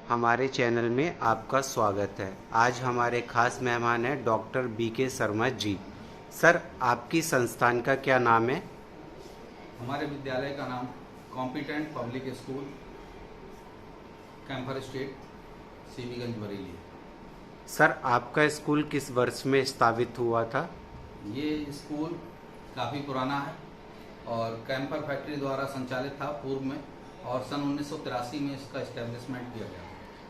हमारे चैनल में आपका स्वागत है। आज हमारे खास मेहमान हैं doctor BK Sharma ji. Sir, आपकी संस्थान का क्या नाम है? हमारे विद्यालय का नाम कॉम्पिटेंट पब्लिक स्कूल कैंपर स्टेट सीबीगंज बरेली है। सर, आपका स्कूल किस वर्ष में स्थापित हुआ था? ये स्कूल काफ़ी पुराना है और कैंपर फैक्ट्री द्वारा संचालित था पूर्व में, और सन 1983 में इसका इस्टेब्लिशमेंट किया गया।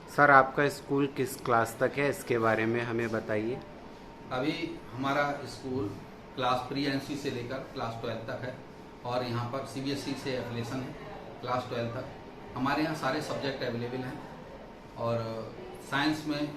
सर, आपका स्कूल किस क्लास तक है, इसके बारे में हमें बताइए। अभी हमारा स्कूल क्लास प्री एनसी से लेकर क्लास 12 तक है, और यहाँ पर सीबीएसई से एफिलेशन है क्लास 12 तक। हमारे यहाँ सारे सब्जेक्ट अवेलेबल हैं, और साइंस में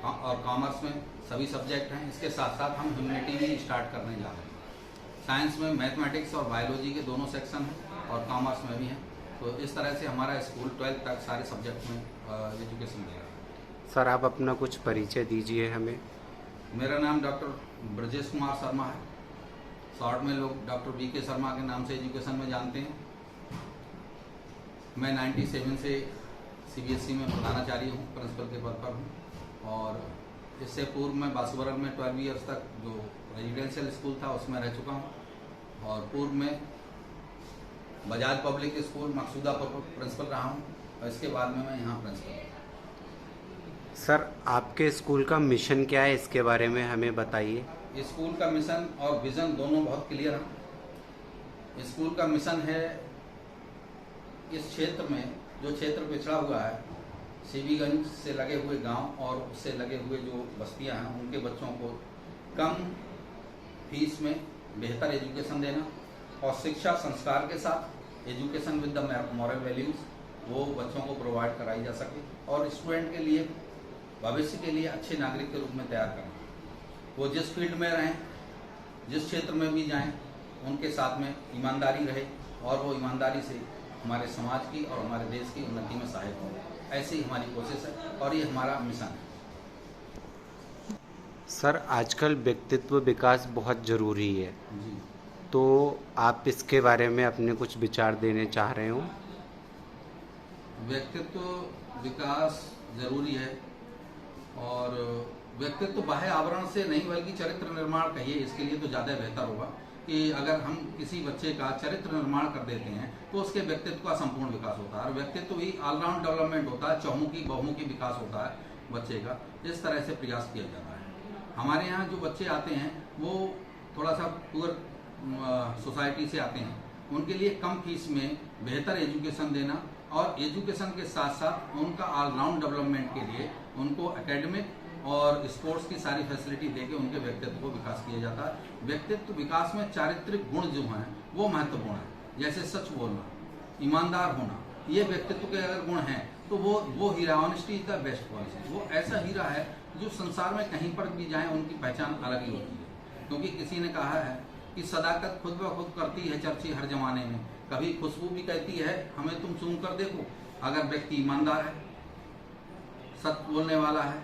और कॉमर्स में सभी सब्जेक्ट हैं। इसके साथ साथ हम ह्यूमैनिटी भी स्टार्ट करने जा रहे हैं। साइंस में मैथमेटिक्स और बायोलॉजी के दोनों सेक्शन हैं, और कॉमर्स में भी हैं। तो इस तरह से हमारा स्कूल 12th तक सारे सब्जेक्ट में एजुकेशन दे रहा है। सर, आप अपना कुछ परिचय दीजिए हमें। मेरा नाम डॉक्टर ब्रजेश कुमार शर्मा है। शॉर्ट में लोग डॉक्टर BK शर्मा के नाम से एजुकेशन में जानते हैं। मैं 97 से सीबीएसई में प्रधानाचार्य हूँ, प्रिंसिपल के पद पर हूँ। और इससे पूर्व मैं बासुवरन में 12 ईयर्स तक जो रेजिडेंशियल स्कूल था उसमें रह चुका हूँ, और पूर्व में बजाज पब्लिक स्कूल मकसूदा पर प्रिंसिपल रहा हूँ, और इसके बाद में मैं यहाँ प्रिंसिपल हूँ। सर, आपके स्कूल का मिशन क्या है, इसके बारे में हमें बताइए। स्कूल का मिशन और विजन दोनों बहुत क्लियर है। स्कूल का मिशन है इस क्षेत्र में, जो क्षेत्र पिछड़ा हुआ है, सीबीगंज से लगे हुए गांव और उससे लगे हुए जो बस्तियां हैं, उनके बच्चों को कम फीस में बेहतर एजुकेशन देना, और शिक्षा संस्कार के साथ education with the moral values वो बच्चों को प्रोवाइड कराई जा सके, और स्टूडेंट के लिए भविष्य के लिए अच्छे नागरिक के रूप में तैयार करना। वो जिस फील्ड में रहें, जिस क्षेत्र में भी जाएं, उनके साथ में ईमानदारी रहे, और वो ईमानदारी से हमारे समाज की और हमारे देश की उन्नति में सहायक हो। ऐसी हमारी कोशिश है, और ये हमारा मिशन है। सर, आजकल व्यक्तित्व विकास बहुत ज़रूरी है, जी, तो आप इसके बारे में अपने कुछ विचार देने चाह रहे हो? व्यक्तित्व विकास जरूरी है, और व्यक्तित्व बाह्य आवरण से नहीं बल्कि चरित्र निर्माण कहिए, इसके लिए तो ज़्यादा बेहतर होगा कि अगर हम किसी बच्चे का चरित्र निर्माण कर देते हैं तो उसके व्यक्तित्व का संपूर्ण विकास होता है। और व्यक्तित्व भी ऑलराउंड डेवलपमेंट होता है, चहुमुखी बहुमुखी विकास होता है बच्चे का। इस तरह से प्रयास किया जाता है। हमारे यहाँ जो बच्चे आते हैं वो थोड़ा सा पुअर सोसाइटी से आते हैं, उनके लिए कम फीस में बेहतर एजुकेशन देना, और एजुकेशन के साथ साथ उनका ऑलराउंड डेवलपमेंट के लिए उनको एकेडमिक और स्पोर्ट्स की सारी फैसिलिटी देके उनके व्यक्तित्व को विकास किया जाता है। व्यक्तित्व विकास में चारित्रिक गुण जो हैं वो महत्वपूर्ण है, जैसे सच बोलना, ईमानदार होना। ये व्यक्तित्व के अगर गुण हैं तो वो हीरा, honesty is the best policy. वो ऐसा हीरा है जो संसार में कहीं पर भी जाए उनकी पहचान अलग ही होती है। क्योंकि किसी ने कहा है कि सदाकत खुद ब खुद करती है चर्चा हर जमाने में। कभी खुशबू भी कहती है हमें तुम सूंघ कर देखो। अगर व्यक्ति ईमानदार है, सच बोलने वाला है,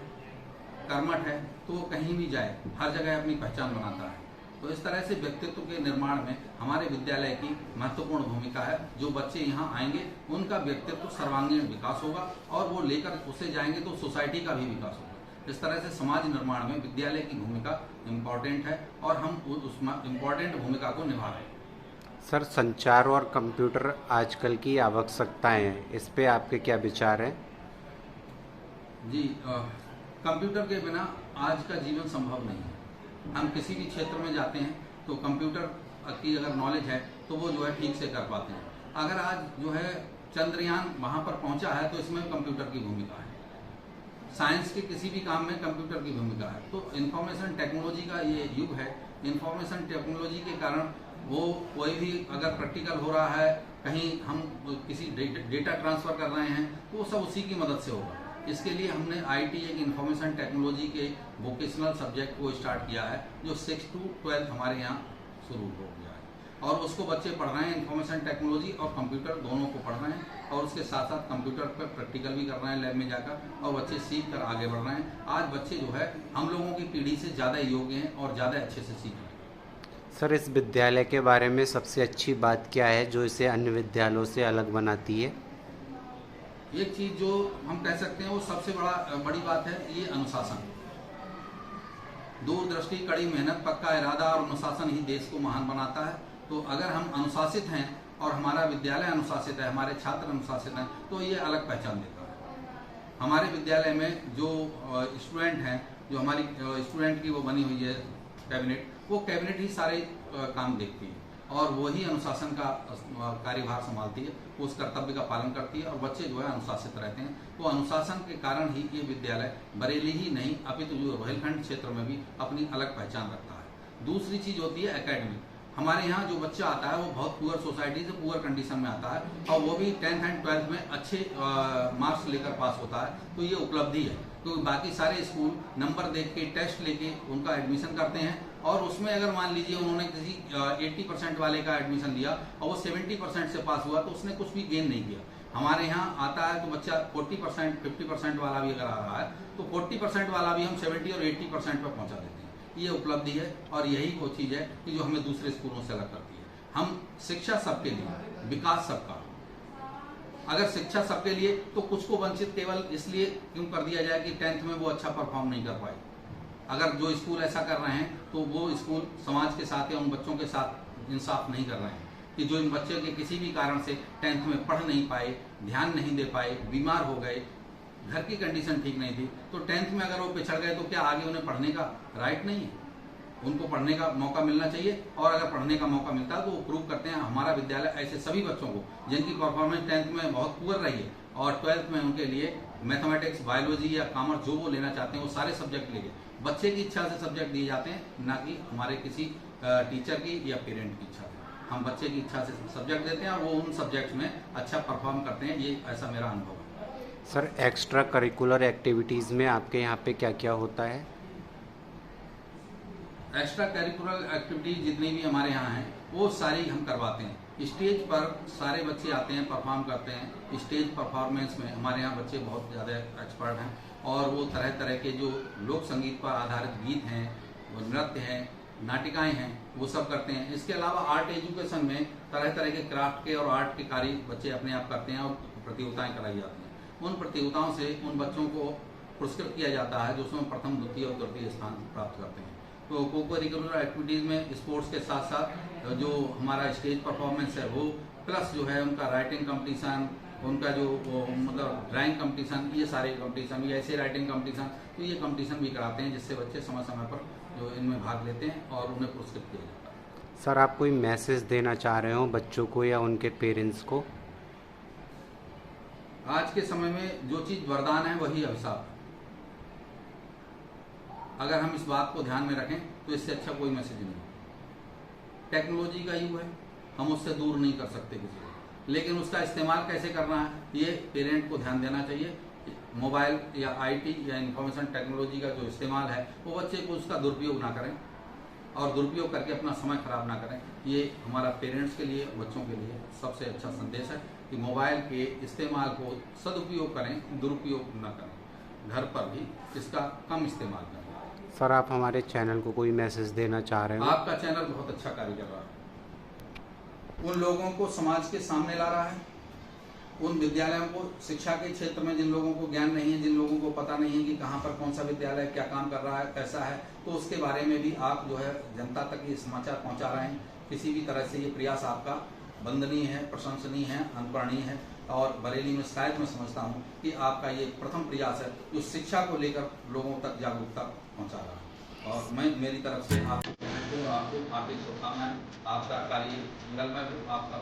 कर्मठ है, तो वो कहीं भी जाए हर जगह अपनी पहचान बनाता है। तो इस तरह से व्यक्तित्व के निर्माण में हमारे विद्यालय की महत्वपूर्ण भूमिका है। जो बच्चे यहाँ आएंगे उनका व्यक्तित्व सर्वांगीण विकास होगा, और वो लेकर उससे जाएंगे तो सोसाइटी का भी विकास होगा। इस तरह से समाज निर्माण में विद्यालय की भूमिका इम्पॉर्टेंट है, और हम उस इम्पॉर्टेंट भूमिका को निभा रहे हैं। सर, संचार और कंप्यूटर आजकल की आवश्यकताएं हैं, इस पे आपके क्या विचार हैं? जी, कंप्यूटर के बिना आज का जीवन संभव नहीं है। हम किसी भी क्षेत्र में जाते हैं तो कंप्यूटर की अगर नॉलेज है तो वो जो है ठीक से कर पाते हैं। अगर आज जो है चंद्रयान वहाँ पर पहुँचा है तो इसमें कंप्यूटर की भूमिका है। साइंस के किसी भी काम में कंप्यूटर की भूमिका है। तो इंफॉर्मेशन टेक्नोलॉजी का ये युग है। इंफॉर्मेशन टेक्नोलॉजी के कारण वो कोई भी अगर प्रैक्टिकल हो रहा है, कहीं हम किसी डेटा ट्रांसफ़र कर रहे हैं, तो वो सब उसी की मदद से होगा। इसके लिए हमने IT एक इंफॉर्मेशन टेक्नोलॉजी के वोकेशनल सब्जेक्ट को स्टार्ट किया है, जो 6 to 12 हमारे यहाँ शुरू हो गया है, और उसको बच्चे पढ़ रहे हैं। इंफॉर्मेशन टेक्नोलॉजी और कंप्यूटर दोनों को पढ़ रहे हैं, और उसके साथ साथ कंप्यूटर पर प्रैक्टिकल भी कर रहे हैं लैब में जाकर, और बच्चे सीख कर आगे बढ़ रहे हैं। आज बच्चे जो है हम लोगों की पीढ़ी से ज़्यादा योग्य हैं और ज़्यादा अच्छे से सीख रहे हैं। सर, इस विद्यालय के बारे में सबसे अच्छी बात क्या है जो इसे अन्य विद्यालयों से अलग बनाती है? एक चीज जो हम कह सकते हैं वो सबसे बड़ी बात है, ये अनुशासन। दूरदृष्टि, कड़ी मेहनत, पक्का इरादा और अनुशासन ही देश को महान बनाता है। तो अगर हम अनुशासित हैं और हमारा विद्यालय अनुशासित है, हमारे छात्र अनुशासित हैं, तो ये अलग पहचान देता है। हमारे विद्यालय में जो स्टूडेंट हैं, जो हमारी स्टूडेंट की वो बनी हुई है कैबिनेट, वो कैबिनेट ही सारे काम देखती है और वही अनुशासन का कार्यभार संभालती है, वो उस कर्तव्य का पालन करती है और बच्चे जो है अनुशासित रहते हैं। तो अनुशासन के कारण ही ये विद्यालय बरेली ही नहीं अपितु जो रोहिलखंड क्षेत्र में भी अपनी अलग पहचान रखता है। दूसरी चीज होती है एकेडमी। हमारे यहाँ जो बच्चा आता है वो बहुत पुअर सोसाइटी से पुअर कंडीशन में आता है और वो भी 10th एंड 12th में अच्छे मार्क्स लेकर पास होता है, तो ये उपलब्धि है। क्योंकि बाकी सारे स्कूल नंबर देख के, टेस्ट लेके उनका एडमिशन करते हैं और उसमें अगर मान लीजिए उन्होंने किसी 80% वाले का एडमिशन लिया और वो 70% से पास हुआ तो उसने कुछ भी गेन नहीं किया। हमारे यहाँ आता है तो बच्चा 40%, 50% वाला भी अगर आ रहा है तो 40% वाला भी हम 70 और 80% पर पहुंचा देते हैं। ये उपलब्धि है और यही वो चीज़ है कि जो हमें दूसरे स्कूलों से अलग करती है। हम शिक्षा सबके लिए, विकास सबका। अगर शिक्षा सबके लिए तो कुछ को वंचित केवल इसलिए क्यों कर दिया जाए कि 10th में वो अच्छा परफॉर्म नहीं कर पाए। अगर जो स्कूल ऐसा कर रहे हैं तो वो स्कूल समाज के साथ या उन बच्चों के साथ इंसाफ नहीं कर रहे हैं कि जो इन बच्चों के किसी भी कारण से 10th में पढ़ नहीं पाए, ध्यान नहीं दे पाए, बीमार हो गए, घर की कंडीशन ठीक नहीं थी, तो 10th में अगर वो पिछड़ गए तो क्या आगे उन्हें पढ़ने का राइट नहीं है? उनको पढ़ने का मौका मिलना चाहिए और अगर पढ़ने का मौका मिलता है तो वो प्रूव करते हैं। हमारा विद्यालय ऐसे सभी बच्चों को जिनकी परफॉर्मेंस 10th में बहुत पुअर रही है और 12th में उनके लिए मैथमेटिक्स, बायोलॉजी या कॉमर्स जो वो लेना चाहते हैं वो सारे सब्जेक्ट लेके बच्चे की इच्छा से सब्जेक्ट दिए जाते हैं, ना कि हमारे किसी टीचर की या पेरेंट की इच्छा से। हम बच्चे की इच्छा से सब्जेक्ट देते हैं और वो उन सब्जेक्ट्स में अच्छा परफॉर्म करते हैं। ये ऐसा मेरा अनुभव है। सर, एक्स्ट्रा करिकुलर एक्टिविटीज़ में आपके यहाँ पे क्या क्या होता है? एक्स्ट्रा करिकुलर एक्टिविटीज जितनी भी हमारे यहाँ हैं वो सारी हम करवाते हैं। स्टेज पर सारे बच्चे आते हैं, परफॉर्म करते हैं। स्टेज परफॉर्मेंस में हमारे यहाँ बच्चे बहुत ज़्यादा एक्सपर्ट हैं और वो तरह तरह के जो लोक संगीत पर आधारित गीत हैं, वो नृत्य हैं, नाटिकाएं हैं, वो सब करते हैं। इसके अलावा आर्ट एजुकेशन में तरह तरह के क्राफ्ट के और आर्ट के कार्य बच्चे अपने आप करते हैं और प्रतियोगिताएं कराई जाती हैं। उन प्रतियोगिताओं से उन बच्चों को पुरस्कृत किया जाता है जो उसमें प्रथम, द्वितीय और तृतीय स्थान प्राप्त करते हैं। तो को करिकुलर एक्टिविटीज़ में स्पोर्ट्स के साथ साथ जो हमारा स्टेज परफॉर्मेंस है वो, प्लस जो है उनका राइटिंग कंपटीशन, उनका जो मतलब ड्राइंग कंपटीशन, ये सारे कंपटीशन, ये ऐसे राइटिंग कंपटीशन, तो ये कंपटीशन भी कराते हैं जिससे बच्चे समय समय पर जो इनमें भाग लेते हैं और उन्हें पुरस्कृत किया जाता है। सर, आप कोई मैसेज देना चाह रहे हो बच्चों को या उनके पेरेंट्स को? आज के समय में जो चीज़ वरदान है वही अभिशाप है। अगर हम इस बात को ध्यान में रखें तो इससे अच्छा कोई मैसेज नहीं। टेक्नोलॉजी का युग है, हम उससे दूर नहीं कर सकते किसी को, लेकिन उसका इस्तेमाल कैसे करना है ये पेरेंट को ध्यान देना चाहिए। मोबाइल या आईटी या इंफॉर्मेशन टेक्नोलॉजी का जो इस्तेमाल है वो बच्चे को उसका दुरुपयोग ना करें और दुरुपयोग करके अपना समय खराब ना करें। ये हमारा पेरेंट्स के लिए, बच्चों के लिए सबसे अच्छा संदेश है कि मोबाइल के इस्तेमाल को सदुपयोग करें, दुरुपयोग न करें। घर पर भी इसका कम इस्तेमाल करें। सर, आप हमारे चैनल को कोई मैसेज देना चाह रहे हो? आपका चैनल बहुत अच्छा कार्य कर रहा है, उन लोगों को समाज के सामने ला रहा है, उन विद्यालयों को, शिक्षा के क्षेत्र में जिन लोगों को ज्ञान नहीं है, जिन लोगों को पता नहीं है कि कहाँ पर कौन सा विद्यालय क्या काम कर रहा है, कैसा है, तो उसके बारे में भी आप जो है जनता तक ये समाचार पहुँचा रहे हैं। किसी भी तरह से ये प्रयास आपका वंदनीय है, प्रशंसनीय है, अनुकरणीय है और बरेली में शायद मैं समझता हूँ कि आपका ये प्रथम प्रयास है जो शिक्षा को लेकर लोगों तक जागरूकता पहुँचा रहा है। और मैं मेरी तरफ से आपको हार्दिक शुभकामनाएं। आपका कार्य मंगलमय हो, आपका